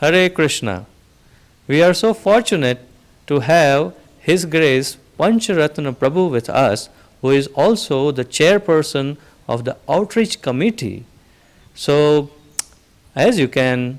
Hare Krishna. We are so fortunate to have His Grace Pancharatna Prabhu with us, who is also the chairperson of the outreach committee. So, as you can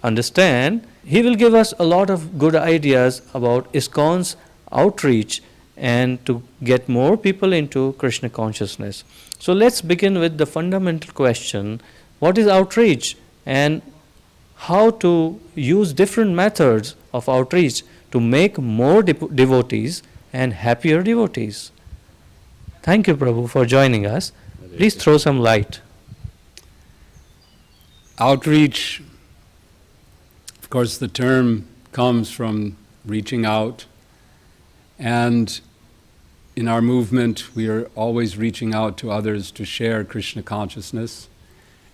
understand, he will give us a lot of good ideas about Iskcon's outreach and to get more people into Krishna consciousness. So let's begin with the fundamental question: what is outreach and how to use different methods of outreach to make more devotees and happier devotees? Thank you, Prabhu, for joining us. Please throw some light. Outreach, of course, the term comes from reaching out, and in our movement we are always reaching out to others to share Krishna consciousness,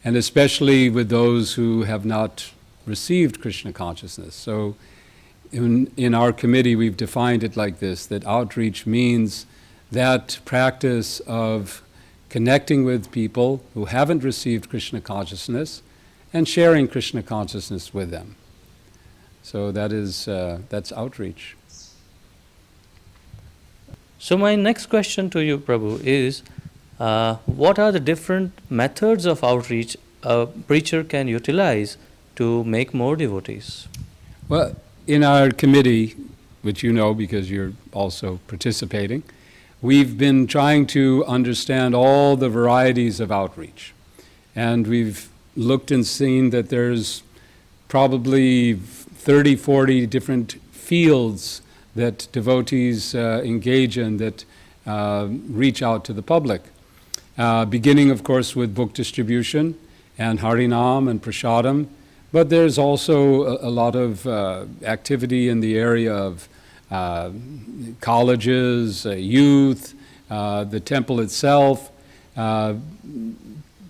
and especially with those who have not received Krishna consciousness. So in our committee we've defined it like this, that outreach means that practice of connecting with people who haven't received Krishna consciousness and sharing Krishna consciousness with them. So that's outreach. So my next question to you, Prabhu, is what are the different methods of outreach a preacher can utilize to make more devotees? Well, in our committee, which you know because you're also participating, we've been trying to understand all the varieties of outreach. And we've looked and seen that there's probably 30, 40 different fields that devotees engage in that reach out to the public. Beginning, of course, with book distribution and Harinam and Prasadam, but there's also a lot of activity in the area of colleges, youth, the temple itself,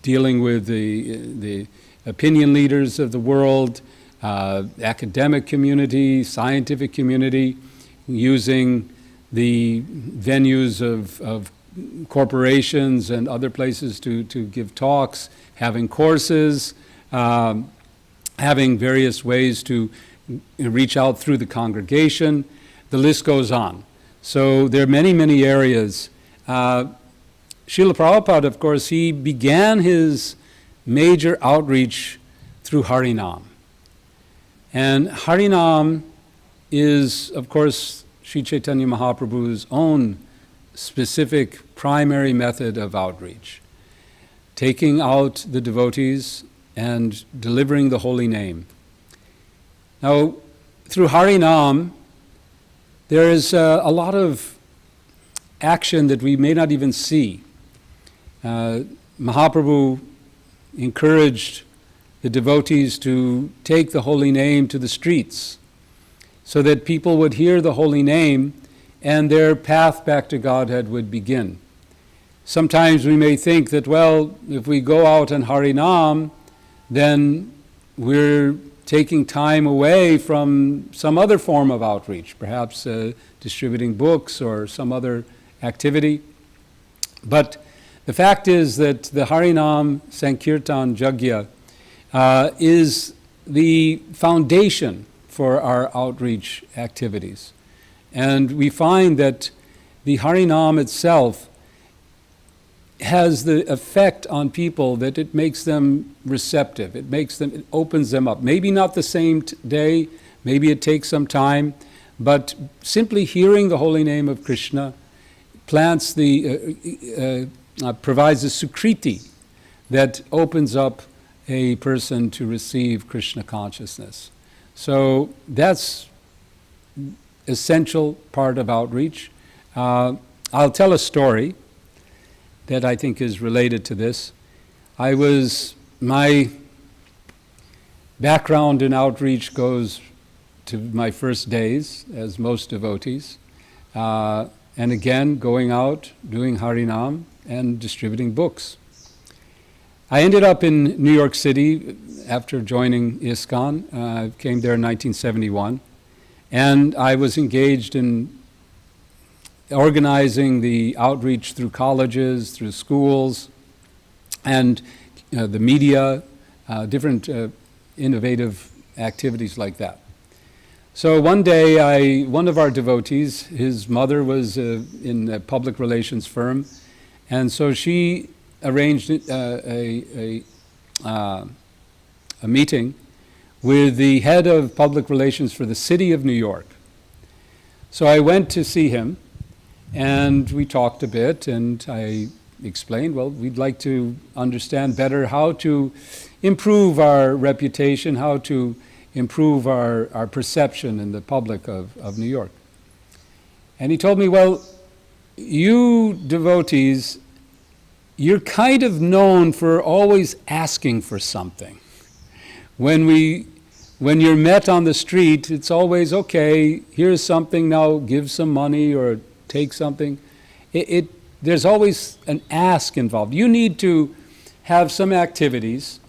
dealing with the opinion leaders of the world, academic community, scientific community, using the venues of corporations and other places to give talks, having courses, having various ways to reach out through the congregation. The list goes on. So there are many, many areas. Srila Prabhupada, of course, he began his major outreach through Harinam. And Harinam is, of course, Sri Chaitanya Mahaprabhu's own specific primary method of outreach, taking out the devotees and delivering the holy name. Now, through Harinam, there is a lot of action that we may not even see. Mahaprabhu encouraged the devotees to take the holy name to the streets so that people would hear the holy name and their path back to Godhead would begin. Sometimes we may think that, well, if we go out in Harinam, then we're taking time away from some other form of outreach, perhaps distributing books or some other activity. But the fact is that the Harinam Sankirtan Yajna is the foundation for our outreach activities. And we find that the Harinam itself has the effect on people that it makes them receptive. It opens them up. Maybe not the same day, maybe it takes some time, but simply hearing the holy name of Krishna provides a sukriti that opens up a person to receive Krishna consciousness. So that's essential part of outreach. I'll tell a story that I think is related to this. My background in outreach goes to my first days, as most devotees, and again going out, doing Harinam and distributing books. I ended up in New York City after joining Iskcon. I came there in 1971, and I was engaged in organizing the outreach through colleges, through schools, and the media, different innovative activities like that. So one day, one of our devotees, his mother was in a public relations firm, and so she arranged a meeting with the head of public relations for the city of New York. So I went to see him, and we talked a bit, and I explained, well, we'd like to understand better how to improve our reputation, how to improve our perception in the public of New York. And he told me, well, you devotees, you're kind of known for always asking for something. When you're met on the street, it's always, okay, here's something, now give some money or take something. There's always an ask involved. You need to have some activities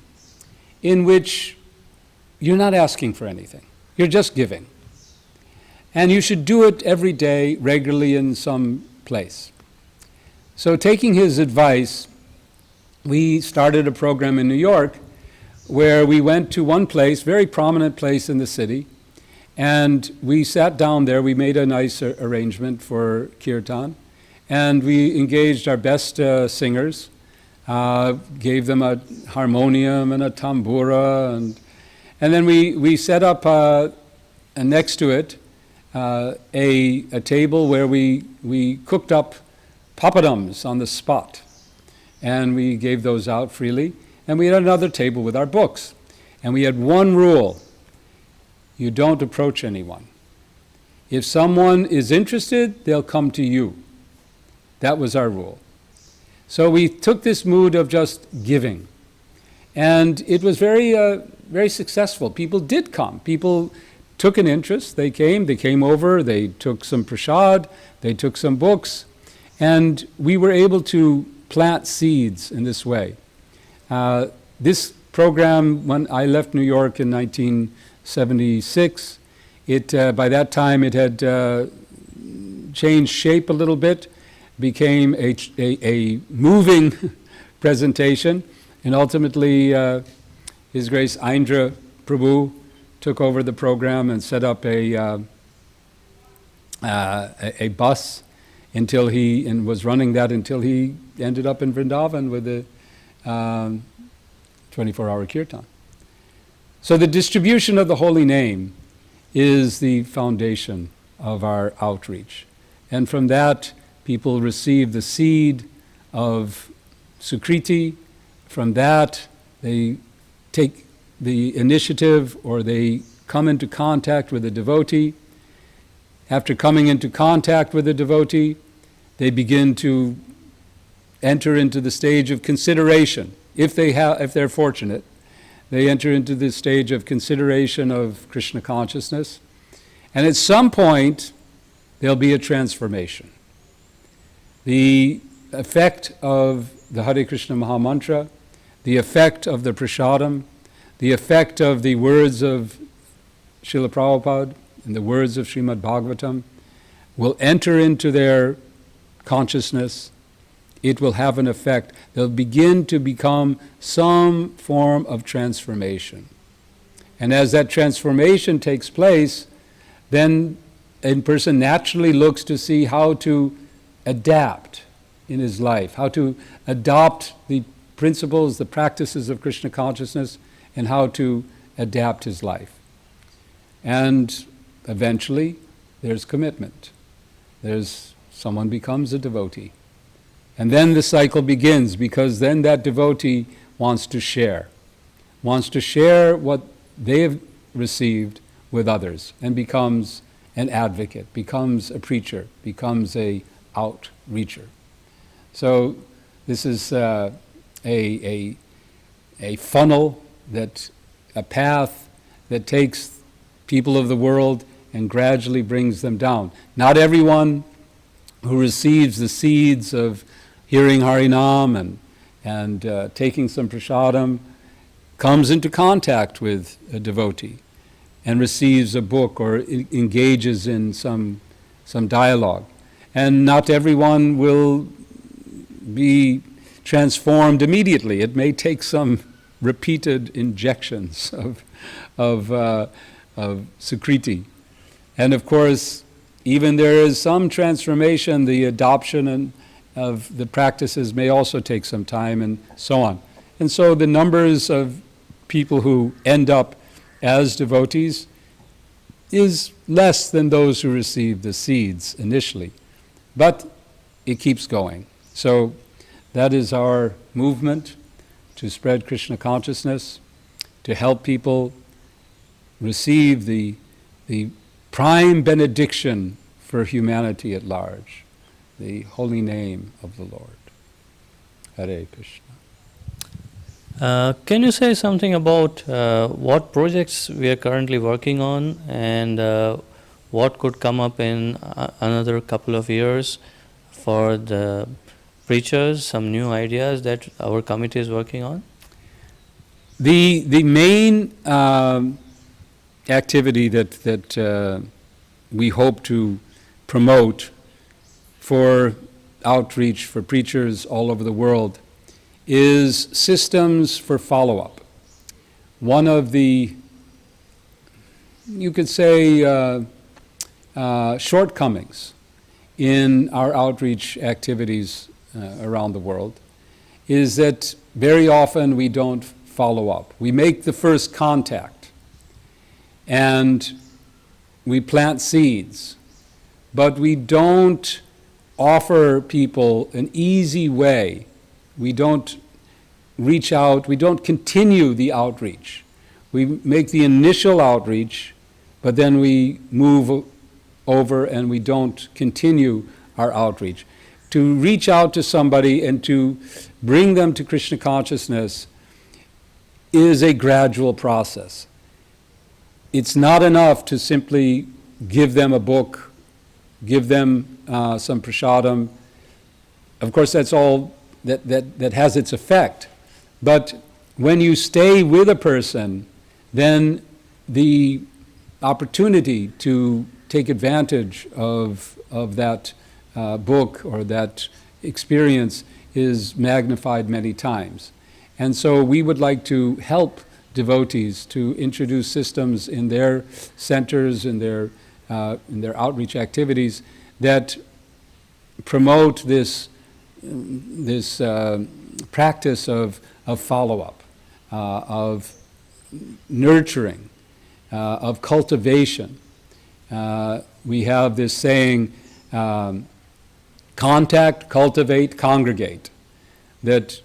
in which you're not asking for anything. You're just giving. And you should do it every day, regularly in some place. So taking his advice, we started a program in New York where we went to one place, very prominent place in the city, and we sat down there. We made a nice arrangement for kirtan, and we engaged our best singers, gave them a harmonium and a tambura, and then we set up next to it a table where we cooked up papadums on the spot, and we gave those out freely. And we had another table with our books, and we had one rule: you don't approach anyone. If someone is interested, they'll come to you. That was our rule. So we took this mood of just giving, and it was very successful. People did come. People took an interest. They came over, they took some prasad, they took some books, and we were able to plant seeds in this way. This program, when I left New York in 1976, by that time it had changed shape a little bit, became a moving presentation, and ultimately His Grace Indra Prabhu took over the program and set up a bus and was running that until he ended up in Vrindavan with the 24-hour kirtan. So the distribution of the holy name is the foundation of our outreach. And from that, people receive the seed of Sukriti. From that, they take the initiative, or they come into contact with a devotee. After coming into contact with a devotee, they begin to enter into the stage of consideration. If they're fortunate, they enter into the stage of consideration of Krishna consciousness. And at some point, there'll be a transformation. The effect of the Hare Krishna Mahamantra, the effect of the prasadam, the effect of the words of Srila Prabhupada and the words of Srimad Bhagavatam will enter into their consciousness. It will have an effect. They'll begin to become some form of transformation. And as that transformation takes place, then a person naturally looks to see how to adapt in his life, how to adopt the principles, the practices of Krishna consciousness, and how to adapt his life. And eventually, there's commitment. Someone becomes a devotee. And then the cycle begins, because then that devotee wants to share what they have received with others, and becomes an advocate, becomes a preacher, becomes a outreacher. So this is a funnel, a path that takes people of the world and gradually brings them down. Not everyone who receives the seeds of hearing Harinam and taking some prasadam comes into contact with a devotee and receives a book or engages in some dialogue. And not everyone will be transformed immediately. It may take some repeated injections of Sukriti. And of course, even there is some transformation, the adoption of the practices may also take some time and so on. And so the numbers of people who end up as devotees is less than those who receive the seeds initially. But it keeps going. So that is our movement to spread Krishna consciousness, to help people receive the prime benediction for humanity at large, the holy name of the Lord. Hare Krishna. Can you say something about what projects we are currently working on and what could come up in another couple of years for the preachers, some new ideas that our committee is working on? The main activity that we hope to promote for outreach for preachers all over the world is systems for follow-up. One of the, you could say, shortcomings in our outreach activities around the world is that very often we don't follow up. We make the first contact and we plant seeds, but we don't offer people an easy way. We don't reach out, we don't continue the outreach. We make the initial outreach, but then we move over and we don't continue our outreach. To reach out to somebody and to bring them to Krishna consciousness is a gradual process. It's not enough to simply give them a book, give them some prasadam. Of course, that's all that has its effect. But when you stay with a person, then the opportunity to take advantage of that book or that experience is magnified many times. And so we would like to help devotees to introduce systems in their centers, in their outreach activities that promote this practice of follow-up, of nurturing, of cultivation. We have this saying, contact, cultivate, congregate. That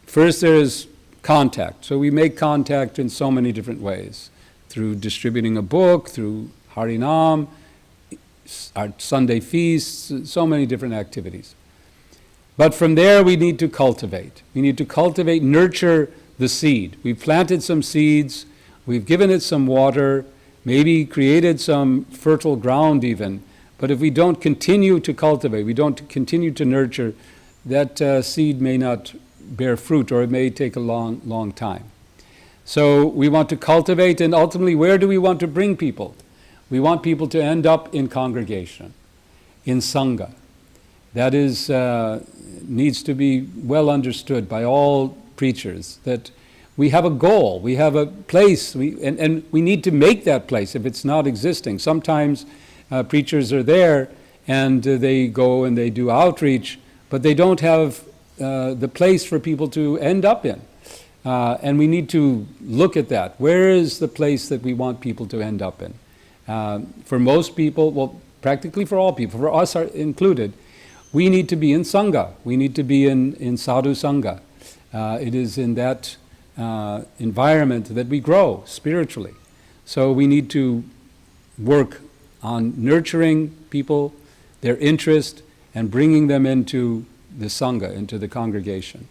first there is contact. So we make contact in so many different ways, through distributing a book, through Harinam, our Sunday feasts, so many different activities. But from there we need to cultivate. We need to cultivate, nurture the seed. We've planted some seeds, we've given it some water, maybe created some fertile ground even. But if we don't continue to cultivate, we don't continue to nurture, that seed may not bear fruit, or it may take a long, long time. So we want to cultivate, and ultimately, where do we want to bring people? We want people to end up in congregation, in Sangha. That is, needs to be well understood by all preachers, that we have a goal, we have a place, and we need to make that place if it's not existing. Sometimes preachers are there and they go and they do outreach, but they don't have the place for people to end up in. And we need to look at that. Where is the place that we want people to end up in? For most people, well, practically for all people, for us included, we need to be in Sangha. We need to be in Sadhu Sangha. It is in that environment that we grow spiritually. So we need to work on nurturing people, their interest, and bringing them into the Sangha, into the congregation.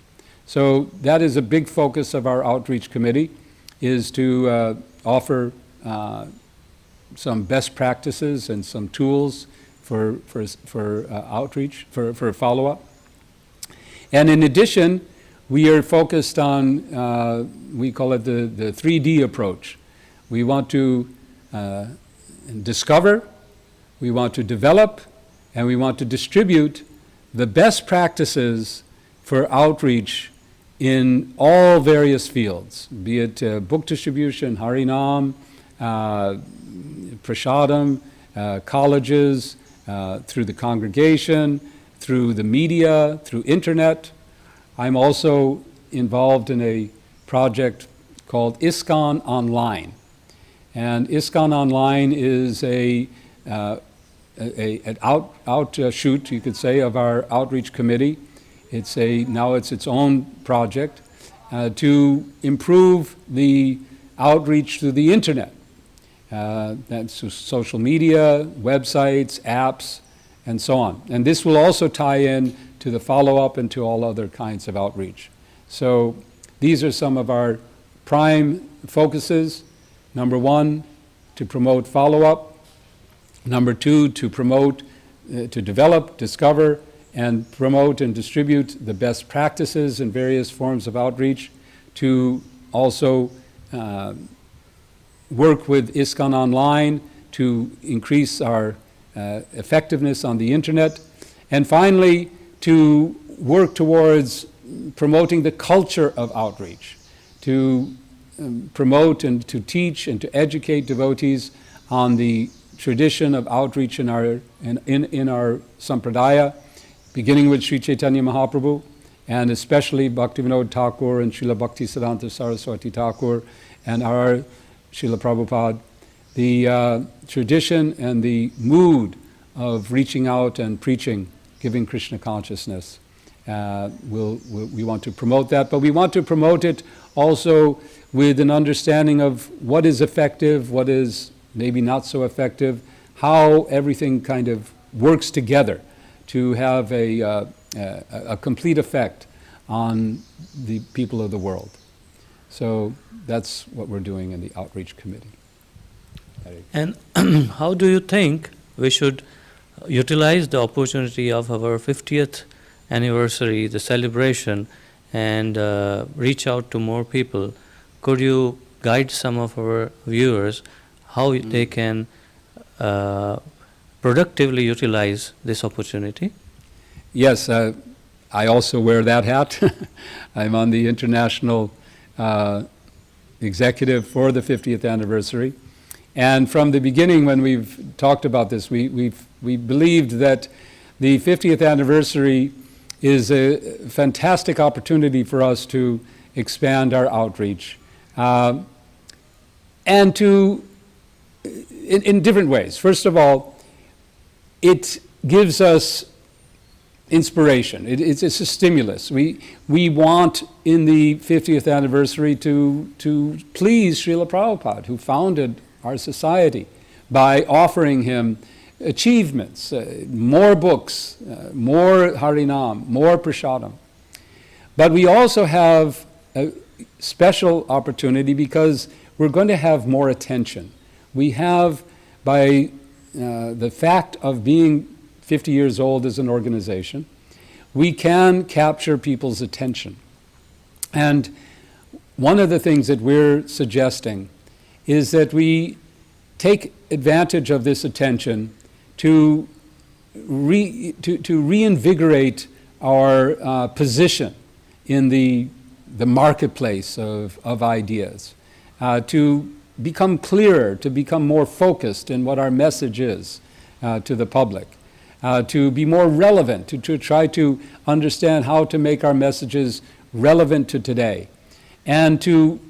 So that is a big focus of our outreach committee, is to offer some best practices and some tools for outreach, for follow-up. And in addition, we are focused on, we call it the 3D approach. We want to discover, we want to develop, and we want to distribute the best practices for outreach in all various fields, be it book distribution, Harinam, Prasadam, colleges, through the congregation, through the media, through internet. I'm also involved in a project called Iskcon Online. And Iskcon Online is an outshoot, you could say, of our outreach committee. Now it's its own project to improve the outreach through the internet. That's social media, websites, apps, and so on. And this will also tie in to the follow-up and to all other kinds of outreach. So these are some of our prime focuses. Number one, to promote follow-up. Number two, to promote, to develop, discover, and promote and distribute the best practices in various forms of outreach. To also work with Iskcon Online to increase our effectiveness on the internet. And finally, to work towards promoting the culture of outreach, to promote and to teach and to educate devotees on the tradition of outreach in our sampradaya, beginning with Sri Chaitanya Mahaprabhu, and especially Bhaktivinoda Thakur and Srila Bhaktisiddhanta Saraswati Thakur and our Srila Prabhupada. The tradition and the mood of reaching out and preaching, giving Krishna consciousness. We want to promote that, but we want to promote it also with an understanding of what is effective, what is maybe not so effective, how everything kind of works together to have a complete effect on the people of the world. So that's what we're doing in the Outreach Committee. And how do you think we should utilize the opportunity of our 50th anniversary, the celebration, and reach out to more people? Could you guide some of our viewers how they can productively utilize this opportunity? Yes, I also wear that hat. I'm on the international executive for the 50th anniversary. And from the beginning, when we've talked about this, we believed that the 50th anniversary is a fantastic opportunity for us to expand our outreach. And to, in different ways. First of all, it gives us inspiration. It's a stimulus. We want in the 50th anniversary to please Srila Prabhupada, who founded our society, by offering him achievements, more books, more Harinam, more Prasadam. But we also have a special opportunity because we're going to have more attention. We have, by the fact of being 50 years old as an organization, we can capture people's attention. And one of the things that we're suggesting is that we take advantage of this attention to reinvigorate our position in the marketplace of ideas, to become clearer, to become more focused in what our message is to the public, to be more relevant, to try to understand how to make our messages relevant to today, and to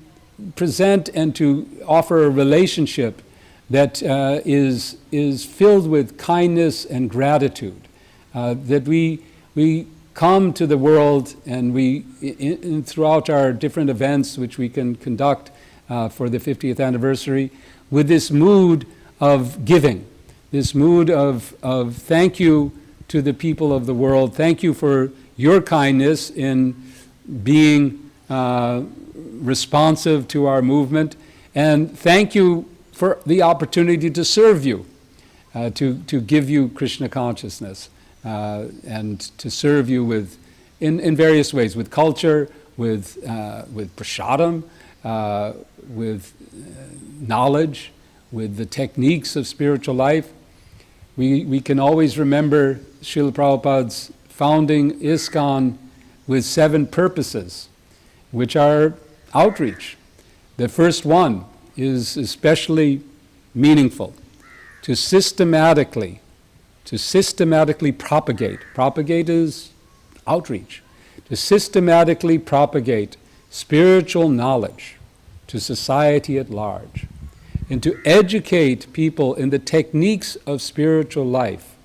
present and to offer a relationship that is filled with kindness and gratitude, that we come to the world and throughout our different events which we can conduct for the 50th anniversary with this mood of giving, this mood of thank you to the people of the world, thank you for your kindness in being responsive to our movement, and thank you for the opportunity to serve you, to give you Krishna consciousness, and to serve you in various ways, with culture, with prasadam, with knowledge, with the techniques of spiritual life. We can always remember Srila Prabhupada's founding Iskcon with 7 purposes. which are outreach. The first one is especially meaningful, to systematically propagate. Propagate is outreach. To systematically propagate spiritual knowledge to society at large, and to educate people in the techniques of spiritual life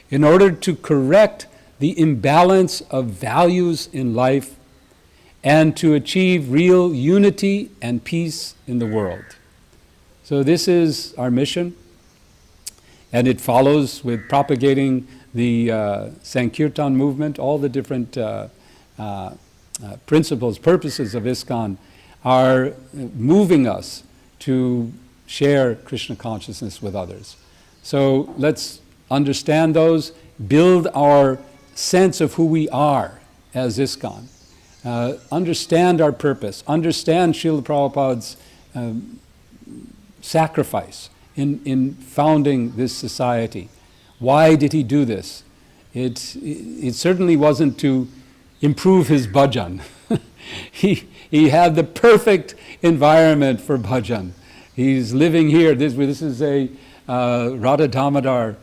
in order to correct the imbalance of values in life and to achieve real unity and peace in the world. So this is our mission, and it follows with propagating the Sankirtan movement. All the different principles, purposes of Iskcon are moving us to share Krishna consciousness with others. So let's understand those, build our sense of who we are as Iskcon, understand our purpose, understand Srila Prabhupada's sacrifice in founding this society. Why did he do this? It certainly wasn't to improve his bhajan. He had the perfect environment for bhajan. He's living here. This is a Radha Damodar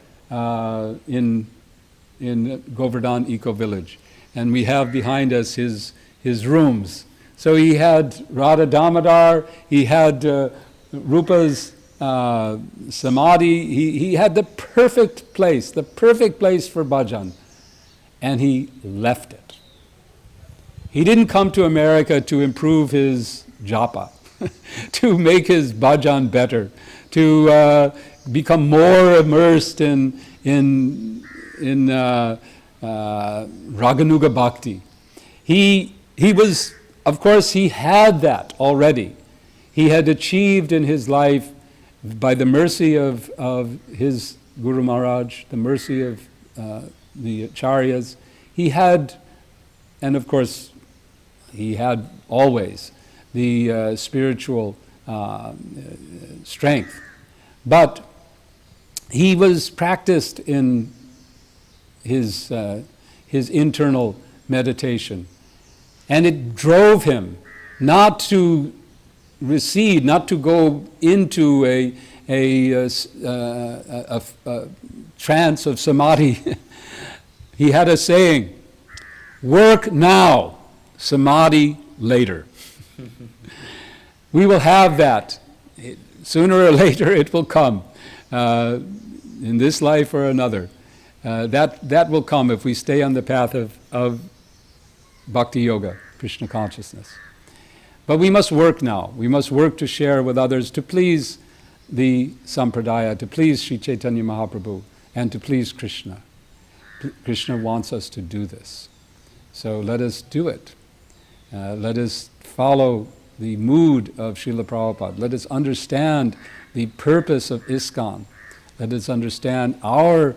in Govardhan Eco Village, and we have behind us his rooms. So he had Radha Damodar. He had Rupa's samadhi. He had the perfect place for bhajan, and he left it. He didn't come to America to improve his japa, to make his bhajan better, to become more immersed in Raganuga Bhakti. He was, of course, he had that already. He had achieved in his life, by the mercy of his Guru Maharaj, the mercy of the Acharyas, he had, and of course, he had always the spiritual strength. But he was practiced in his internal meditation. And it drove him not to recede, not to go into a trance of samadhi. He had a saying, work now, samadhi later. We will have that. Sooner or later it will come, in this life or another. That will come if we stay on the path of bhakti yoga, Krishna consciousness. But we must work now. We must work to share with others, to please the Sampradaya, to please Sri Chaitanya Mahaprabhu, and to please Krishna. Krishna wants us to do this. So let us do it. Let us follow the mood of Srila Prabhupada. Let us understand the purpose of Iskcon. Let us understand our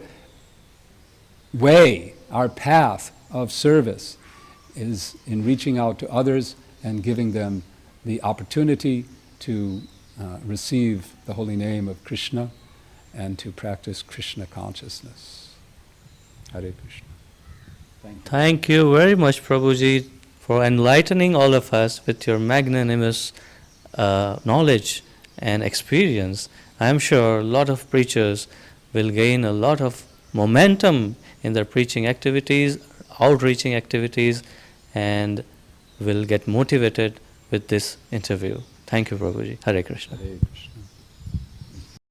way, our path of service is in reaching out to others and giving them the opportunity to receive the holy name of Krishna and to practice Krishna consciousness. Hare Krishna. Thank you very much, Prabhuji, for enlightening all of us with your magnanimous knowledge and experience. I am sure a lot of preachers will gain a lot of momentum in their preaching activities, outreaching activities, and will get motivated with this interview. Thank you, Prabhuji. Hare Krishna. Hare Krishna.